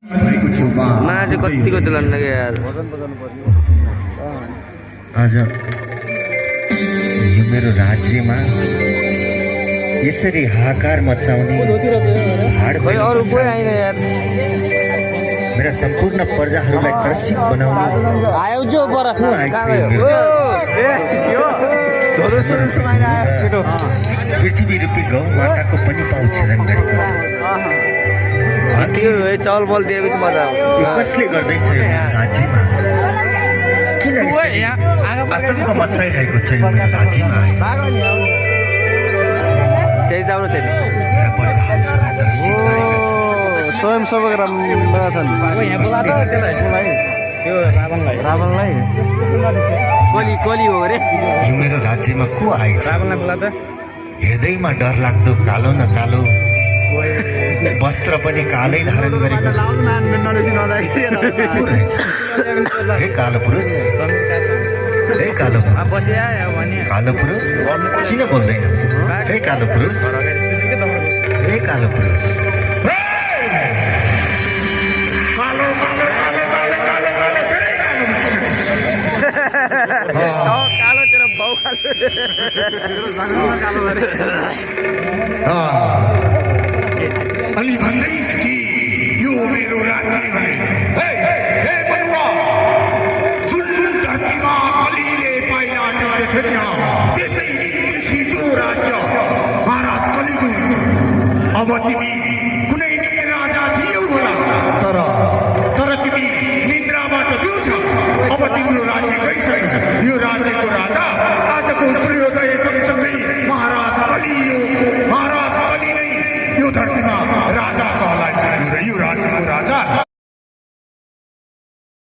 March कतिको चलन लगे यार आज यो मेरो राज्यमा यसरी हाहाकार मचाउने हाड कोही अरू कोही आइन यार मेरा सम्पूर्ण प्रजाहरूलाई त्रसित बनाउने आयो जो पर को आएको छ यो मेरो पृथ्वी रूपी गौ माताको पनि पाउ छेदन गरेको छ। त्यो चाउल बल दिएपछि मजा आउँछ। यो कसले गर्दैछ यो राज्यमा? किन आतङ्क मचाइरहेको छ यो मेरो राज्यमा? त्यही जाउँ न त्यही मेरा प्रजाहरूसँग त्रसित गरेका छन्। स्वयं सेवक राम्रा छन्। रावणलाई कली हो अरे यो मेरो राज्यमा को आएछ? हेर्दैमा डर लाग्दो कालो न कालो वस्त्र पनि कालै धारण गरेको छ। हे कालो पुरुष, हे कालो पुरुष, कालो पुरुष किन बोल्दैन? हे कालो पुरुष, हे कालो पुरुष, कालो तेरो बाउ अलि भन्दैछ कि यो मेरो राज्य भने जुन जुन धरतीमा कलीले पाइला टिप्दछ त्यहाँ त्यसै दिनदेखि त्यो राज्य महाराज कलीको हुन्छ। अब तिमी कुनै दिन राजा थियौ होला तर तिमी निन्द्राबाट बिउछौ। अब तिम्रो राज्य गइसक्यो। यो राज्यको राजा आजको सूर्योदय सँगसँगै महाराज कली हो। महाराज कली नै यो धरतीमा राजा कहलाइसक्यो र यो राज्यको राजा